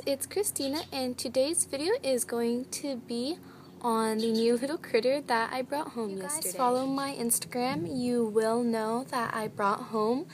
It's Christina, and today's video is going to be on the new little critter that I brought home yesterday. If you guys follow my Instagram, you will know that I brought home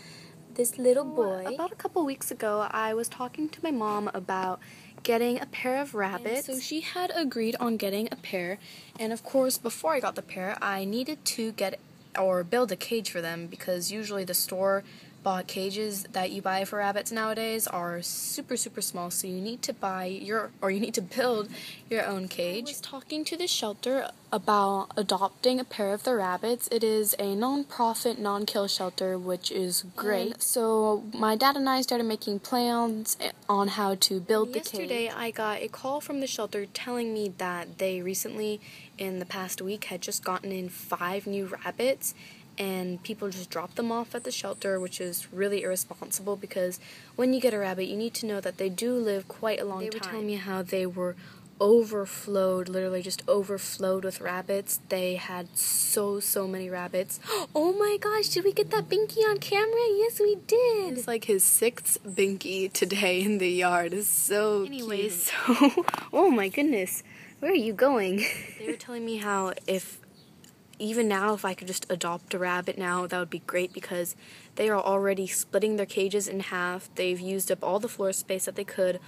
this little boy. About a couple weeks ago, I was talking to my mom about getting a pair of rabbits. And so she had agreed on getting a pair, and of course, before I got the pair, I needed to get or build a cage for them, because usually the store-bought cages that you buy for rabbits nowadays are super small, so you need to build your own cage. I was talking to the shelter about adopting a pair of the rabbits. It is a non-profit, non-kill shelter, which is great. So my dad and I started making plans on how to build the cage. Yesterday I got a call from the shelter telling me that they recently, in the past week, had just gotten in 5 new rabbits, and people just drop them off at the shelter, which is really irresponsible, because when you get a rabbit, you need to know that they do live quite a long time. They were telling me how they were overflowed, literally just overflowed with rabbits. They had so many rabbits. Oh my gosh, did we get that binky on camera? Yes, we did. It's like his 6th binky today in the yard. It's so Anyways, cute. Oh my goodness, where are you going? They were telling me how even now, if I could just adopt a rabbit now, that would be great, because they are already splitting their cages in half. They've used up all the floor space that they could,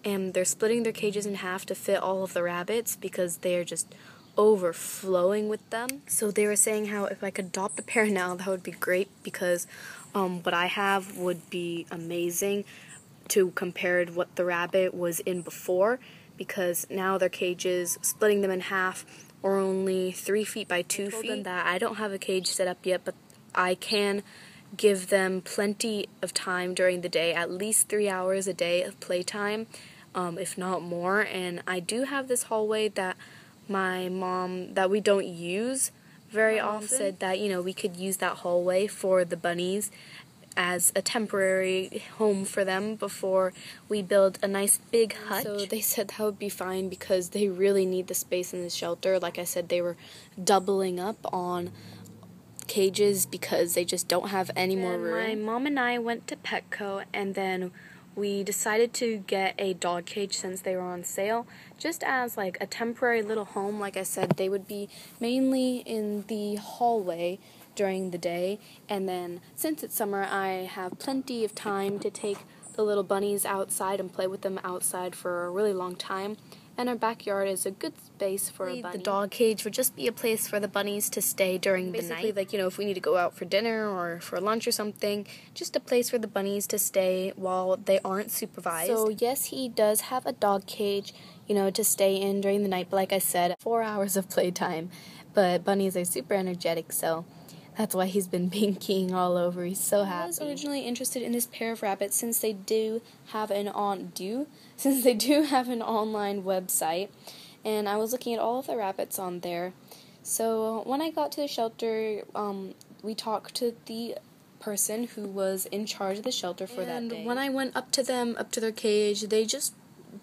and they're splitting their cages in half to fit all of the rabbits, because they are just overflowing with them. So they were saying how if I could adopt a pair now, that would be great, because what I have would be amazing to compare to what the rabbit was in before, because now their cages, splitting them in half, or only 3 feet by 2 feet. I told them that I don't have a cage set up yet, but I can give them plenty of time during the day, at least 3 hours a day of playtime, if not more. And I do have this hallway that my mom, that we don't use very often, said that, we could use that hallway for the bunnies as a temporary home for them before we build a nice big hutch. So they said that would be fine, because they really need the space in the shelter. Like I said, they were doubling up on cages because they just don't have any more room. My mom and I went to Petco, and then we decided to get a dog cage since they were on sale, just as like a temporary little home. Like I said, they would be mainly in the hallway during the day, and then since it's summer, I have plenty of time to take the little bunnies outside and play with them outside for a really long time. And our backyard is a good space for a bunny. The dog cage would just be a place for the bunnies to stay during the night. Basically, if we need to go out for dinner or for lunch or something, just a place for the bunnies to stay while they aren't supervised. So yes, he does have a dog cage, to stay in during the night. But like I said, 4 hours of playtime. But bunnies are super energetic, so that's why he's been binkying all over. He's so happy. I was originally interested in this pair of rabbits since they do have an online website, and I was looking at all of the rabbits on there. So when I got to the shelter, we talked to the person who was in charge of the shelter for that day. And when I went up to their cage, they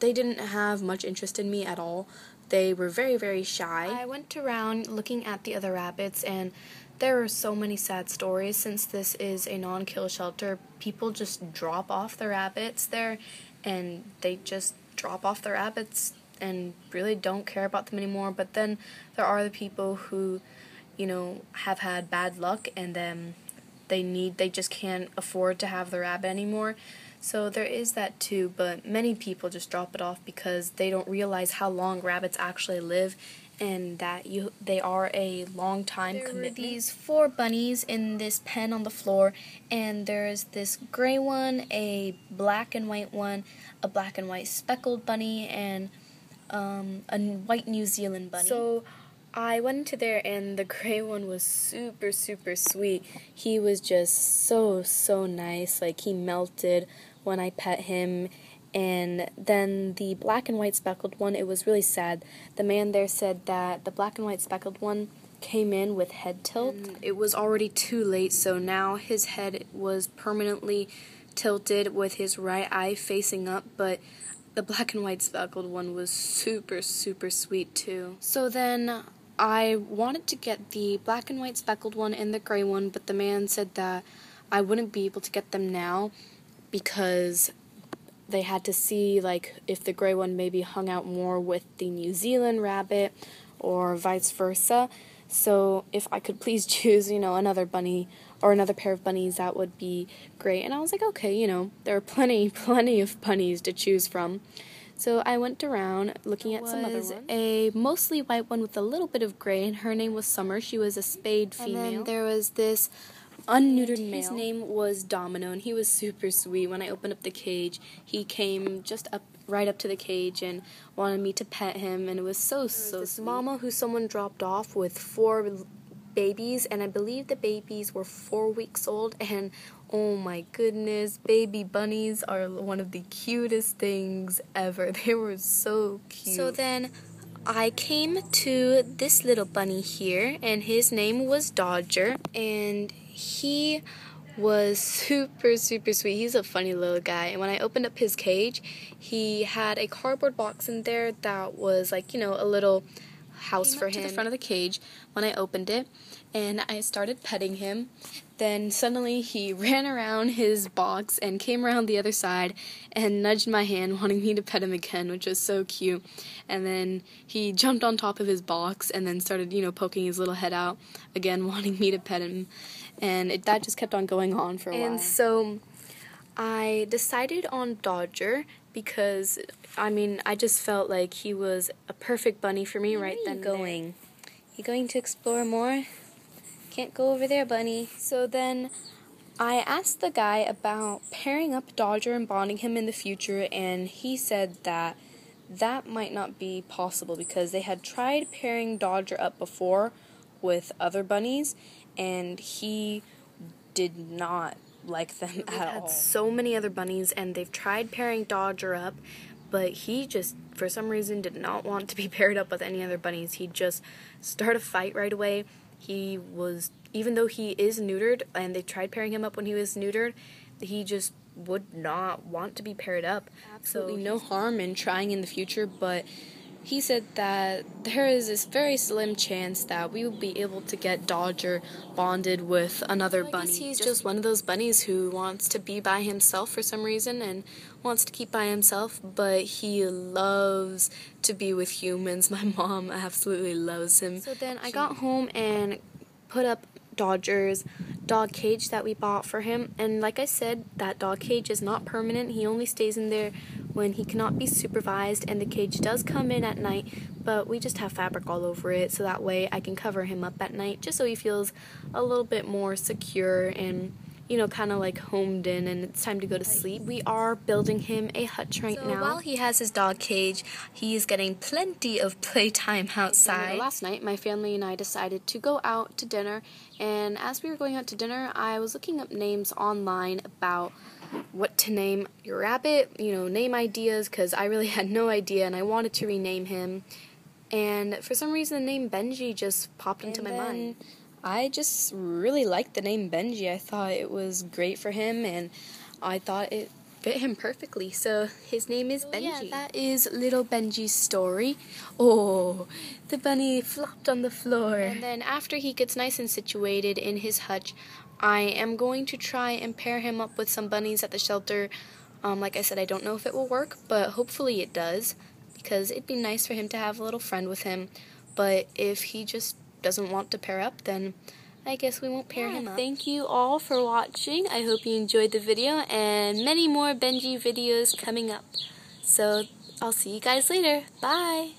didn't have much interest in me at all. They were very shy. I went around looking at the other rabbits, and there are so many sad stories. Since this is a non-kill shelter, people just drop off the rabbits there, and they just drop off the rabbits and really don't care about them anymore. But then there are the people who, have had bad luck, and then they just can't afford to have the rabbit anymore. So there is that too, but many people just drop it off because they don't realize how long rabbits actually live, and that they are a long time commitment. There were these 4 bunnies in this pen on the floor, and there's this gray one, a black and white one, a black and white speckled bunny, and a white New Zealand bunny. So I went into there, and the gray one was super sweet. He was just so nice. Like, he melted when I pet him. And then the black and white speckled one, it was really sad. The man there said that the black and white speckled one came in with head tilt. And it was already too late, so now his head was permanently tilted with his right eye facing up, but the black and white speckled one was super sweet too. So then I wanted to get the black and white speckled one and the gray one, but the man said that I wouldn't be able to get them now because they had to see like if the gray one maybe hung out more with the New Zealand rabbit or vice versa. So if I could please choose, another bunny or another pair of bunnies, that would be great. And I was like, okay, there are plenty of bunnies to choose from. So I went around looking at some other ones. A mostly white one with a little bit of gray, and her name was Summer. She was a spayed female. And then there was this unneutered male. His name was Domino, and he was super sweet. When I opened up the cage, he came right up to the cage and wanted me to pet him, and it was so sweet. Mama who someone dropped off with 4 babies, and I believe the babies were 4 weeks old, and oh my goodness, baby bunnies are one of the cutest things ever. They were so cute. So then I came to this little bunny here, and his name was Dodger, and he was super sweet. He's a funny little guy, and when I opened up his cage, he had a cardboard box in there that was like, a little house for him. To the front of the cage when I opened it, and I started petting him. Then suddenly he ran around his box and came around the other side and nudged my hand, wanting me to pet him again, which was so cute. And then he jumped on top of his box and then started, poking his little head out again, wanting me to pet him. And that just kept on going on for a while. And so I decided on Dodger because, I just felt like he was a perfect bunny for me right then and there. You going to explore more? Can't go over there, bunny. So then I asked the guy about pairing up Dodger and bonding him in the future, and he said that might not be possible because they had tried pairing Dodger up before with other bunnies, and he did not like them at all. Had so many other bunnies, and they've tried pairing Dodger up, but he just, for some reason, did not want to be paired up with any other bunnies. He'd just start a fight right away. He was, even though he is neutered, and they tried pairing him up when he was neutered, he just would not want to be paired up. Absolutely no harm in trying in the future, but he said that there is this very slim chance that we will be able to get Dodger bonded with another bunny. I guess he's just one of those bunnies who wants to be by himself for some reason and wants to keep by himself, but he loves to be with humans. My mom absolutely loves him. So then I got home and put up Dodger's dog cage that we bought for him, and like I said, that dog cage is not permanent. He only stays in there when he cannot be supervised, and the cage does come in at night, but we just have fabric all over it so that way I can cover him up at night just so he feels a little bit more secure and kind of like homed in, and it's time to go to sleep. We are building him a hutch right now. While he has his dog cage, he is getting plenty of playtime outside. Last night, my family and I decided to go out to dinner, and as we were going out to dinner, I was looking up names online about what to name your rabbit, name ideas, because I really had no idea, and I wanted to rename him, and for some reason the name Benji just popped into my mind. I just really liked the name Benji. I thought it was great for him, and I thought it fit him perfectly. So his name is Benji. Yeah, that is little Benji's story. Oh, the bunny flopped on the floor. And then after he gets nice and situated in his hutch, I am going to try and pair him up with some bunnies at the shelter. Like I said, I don't know if it will work, but hopefully it does, because it'd be nice for him to have a little friend with him. But if he just doesn't want to pair up, then I guess we won't pair him up. Thank you all for watching. I hope you enjoyed the video, and many more Benji videos coming up. So I'll see you guys later. Bye!